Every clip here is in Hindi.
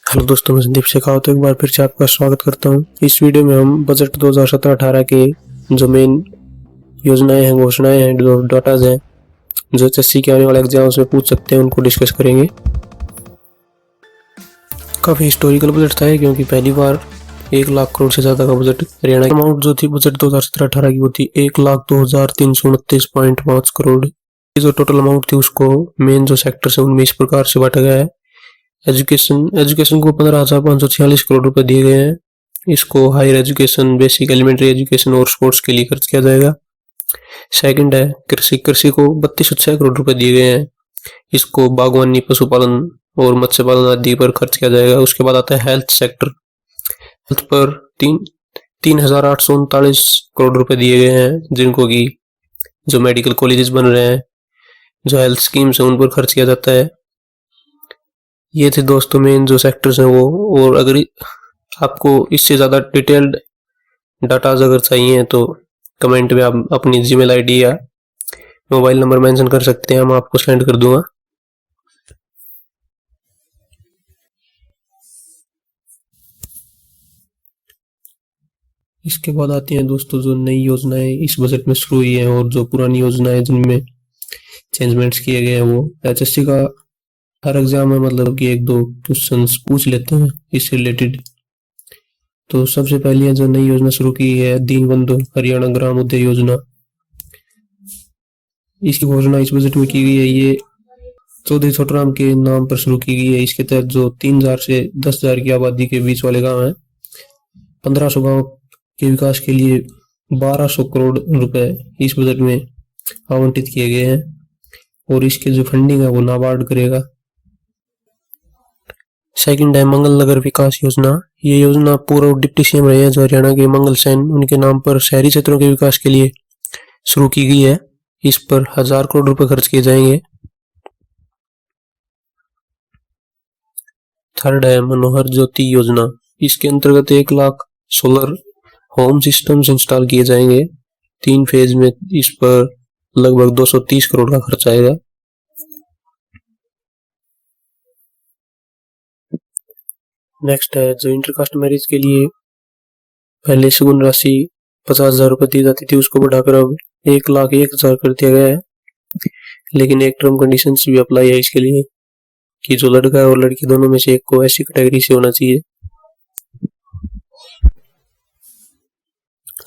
हेलो दोस्तों, मैं संदीप शेखावत एक बार फिर से आपका स्वागत करता हूं। इस वीडियो में हम बजट 2017-18 के जो मेन योजनाएं हैं, घोषणाएं हैं, जो डाटाज हैं, जो एचएससी के आने वाले एग्जाम्स में पूछ सकते हैं, उनको डिस्कस करेंगे। काफ़ी हिस्टोरिकल बजट था ये, क्योंकि पहली बार 1 लाख करोड़ से ज़्यादा का बजट हरियाणा की अमाउंट जो थी बजट 2017-18 की वो थी 1,02,329.5 करोड़। ये जो टोटल अमाउंट थी उसको मेन जो सेक्टर है उनमें इस प्रकार से बांटा गया है। एजुकेशन को 15,546 करोड़ रुपए दिए गए हैं। इसको higher education, basic elementary education और स्पोर्ट्स के लिए खर्च किया जाएगा। सेकंड है कृषि को 3206 करोड़ रुपए दिए गए हैं। इसको बागवानी, पशुपालन और मत्स्य पालन आदि पर खर्च किया जाएगा। उसके बाद आता है हेल्थ सेक्टर। हेल्थ पर 3,839 करोड़ रुपए दिए गए हैं, जिनको की जो मेडिकल कॉलेजेस बन रहे हैं, जो हेल्थ स्कीम्स है उन पर खर्च किया जाता है। ये थे दोस्तों मेन जो सेक्टर्स हैं वो। और अगर आपको इससे ज़्यादा डिटेल्ड डाटाज अगर चाहिए तो कमेंट में आप अपनी जीमेल आईडी या मोबाइल नंबर मेंशन कर सकते हैं, हम आपको सेंड कर दूंगा। इसके बाद आती हैं दोस्तों जो नई योजनाएं इस बजट में शुरू हुई हैं और जो पुरानी योजनाएं जिनमें चेंजमेंट्स किए गए हैं वो। एचएससी का हर एग्जाम में मतलब कि 1-2 क्वेश्चंस पूछ लेते हैं इससे रिलेटेड। तो सबसे पहले जो नई योजना शुरू की है दीनबंधु हरियाणा ग्राम उदय योजना, इसकी घोषणा इस बजट में की गई है। ये चौधरी छोटूराम के नाम पर शुरू की गई है। इसके तहत जो 3,000 से 10,000 की आबादी के बीच वाले गांव हैं, 1500 गांव के विकास के लिए 1200 करोड़ रुपए इस बजट में आवंटित किए गए हैं और इसके जो फंडिंग है वो नाबार्ड करेगा। सेकंड है मंगल नगर विकास योजना। ये योजना पूर्व डिप्टी सीएम रहे हैं जो हरियाणा के मंगल सेन, उनके नाम पर शहरी क्षेत्रों के विकास के लिए शुरू की गई है। इस पर 1,000 करोड़ रुपए खर्च किए जाएंगे। थर्ड है मनोहर ज्योति योजना। इसके अंतर्गत 1 lakh solar home systems install किए जाएंगे 3 फेज में। इस पर लगभग 230 करोड़ का खर्च आएगा। नेक्स्ट है जो इंटरकास्ट मैरिज के लिए पहले सगुन राशि 50,000 रुपए दी जाती थी, उसको बढ़ाकर अब 1,01,000 कर दिया गया है। लेकिन एक टर्म कंडीशंस भी अप्लाई है इसके लिए कि जो लड़का है और लड़की दोनों में से एक को ऐसी कैटेगरी से होना चाहिए।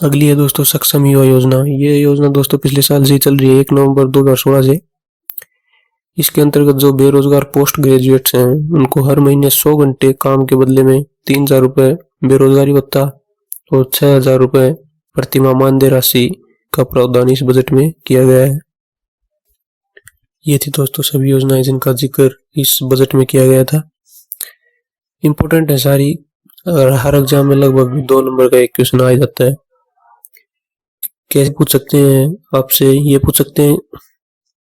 अगली है दोस्तों सक्षम युवा योजना। ये योजना दोस्तों पिछले साल से चल रही है, 1 नवंबर 2016 से। इसके अंतर्गत जो बेरोजगार पोस्ट ग्रेजुएट्स हैं उनको हर महीने 100 घंटे काम के बदले में 3,000 रुपए बेरोजगारी भत्ता और 6,000 रुपए प्रतिमाह मानदेय राशि का प्रावधान इस बजट में किया गया है। ये थी दोस्तों सभी योजनाएं जिनका जिक्र इस बजट में किया गया था। इम्पोर्टेंट है सारी, और हर एग्जाम में लगभग 2 नंबर का एक क्वेश्चन आ जाता है। कैसे पूछ सकते हैं आपसे, ये पूछ सकते हैं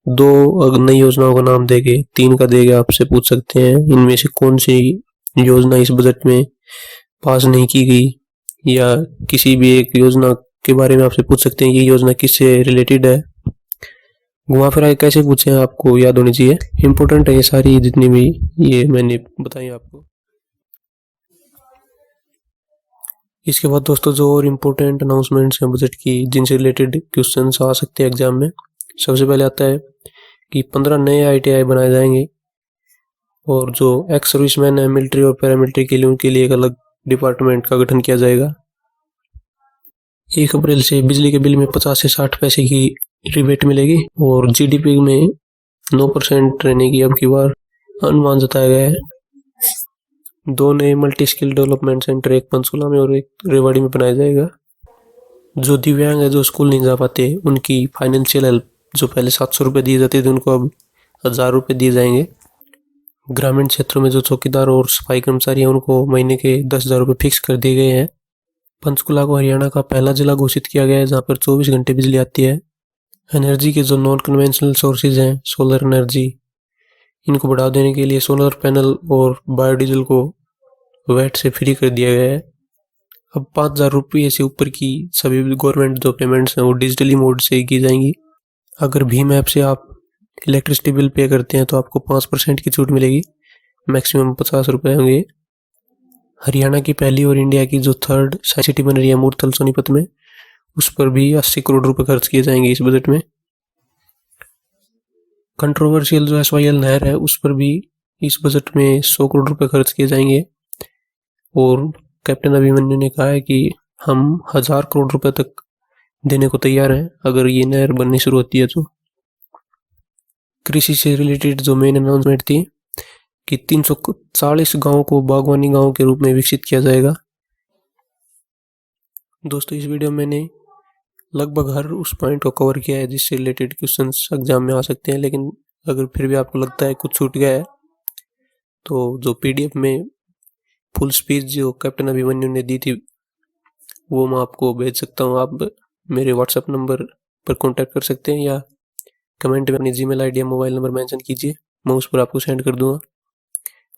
2 नई योजनाओं का नाम देके, 3 का देके आपसे पूछ सकते हैं इनमें से कौन सी योजना इस बजट में पास नहीं की गई, या किसी भी एक योजना के बारे में आपसे पूछ सकते हैं ये योजना किससे रिलेटेड है। घुमा फिरा कैसे पूछे आपको याद होनी चाहिए। इम्पोर्टेंट है ये सारी जितनी भी ये मैंने बताई आपको। इसके बाद दोस्तों जो और इम्पोर्टेंट अनाउंसमेंट्स हैं बजट की जिनसे रिलेटेड क्वेश्चंस आ सकते हैं एग्जाम में, सबसे पहले आता है कि 15 नए आईटीआई बनाए जाएंगे और जो एक्स सर्विसमैन है मिलिट्री और पैरामिलिट्री के लिए, उनके लिए एक अलग डिपार्टमेंट का गठन किया जाएगा। 1 अप्रैल से बिजली के बिल में 50 से 60 पैसे की रिबेट मिलेगी और जीडीपी में 9% रहने की अब की बार अनुमान जताया गया है। 2 नए मल्टी स्किल डेवलपमेंट सेंटर, एक पंचकुला में और एक रेवाड़ी में बनाया जाएगा। जो दिव्यांग है जो स्कूल नहीं जा पाते उनकी फाइनेंशियल हेल्प जो पहले 700 रुपये दिए जाते थे उनको अब 1,000 रुपये दिए जाएंगे। ग्रामीण क्षेत्रों में जो चौकीदार और सफाई कर्मचारी हैं उनको महीने के 10,000 रुपये फिक्स कर दिए गए हैं। पंचकुला को हरियाणा का पहला जिला घोषित किया गया है जहाँ पर 24 घंटे बिजली आती है। एनर्जी के जो नॉन कन्वेंशनल सोर्सेज हैं, सोलर एनर्जी, इनको बढ़ावा देने के लिए सोलर पैनल और बायोडीजल को वैट से फ्री कर दिया गया है। अब 5,000 रुपये से ऊपर की सभी गवर्नमेंट जो पेमेंट्स हैं वो डिजिटली मोड से की जाएंगी। अगर भीम ऐप से आप इलेक्ट्रिसिटी बिल पे करते हैं तो आपको 5% की छूट मिलेगी, मैक्सिमम 50 रुपये होंगे। हरियाणा की पहली और इंडिया की जो थर्ड साइंस सिटी बन रही है मूर्थल सोनीपत में, उस पर भी 80 करोड़ रुपए खर्च किए जाएंगे इस बजट में। कंट्रोवर्शियल जो SYL नहर है उस पर भी इस बजट में 100 करोड़ रुपए खर्च किए जाएंगे। और कैप्टन अभिमन्यु ने कहा है कि हम 1000 करोड़ रुपए तक देने को तैयार हैं अगर ये नहर बननी शुरू होती है तो। कृषि से रिलेटेड जो मेन अनाउंसमेंट थी कि 340 गांवों को बागवानी गांव के रूप में विकसित किया जाएगा। दोस्तों इस वीडियो में मैंने लगभग हर उस पॉइंट को कवर किया है जिससे रिलेटेड क्वेश्चंस एग्जाम में आ सकते हैं, लेकिन अगर फिर भी आपको लगता है कुछ छूट गया है तो जो PDF में फुल स्पीच जो कैप्टन अभिमन्यु ने दी थी वो मैं आपको भेज सकता हूँ। आप मेरे व्हाट्सएप नंबर पर कांटेक्ट कर सकते हैं या कमेंट में अपनी जीमेल आईडी या मोबाइल नंबर मेंशन कीजिए, मैं उस पर आपको सेंड कर दूंगा।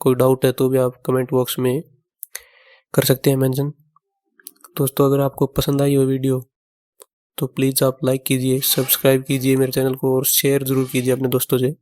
कोई डाउट है तो भी आप कमेंट बॉक्स में कर सकते हैं मेंशन। दोस्तों अगर आपको पसंद आई हो वीडियो तो प्लीज़ आप लाइक कीजिए, सब्सक्राइब कीजिए मेरे चैनल को और शेयर ज़रूर कीजिए अपने दोस्तों से।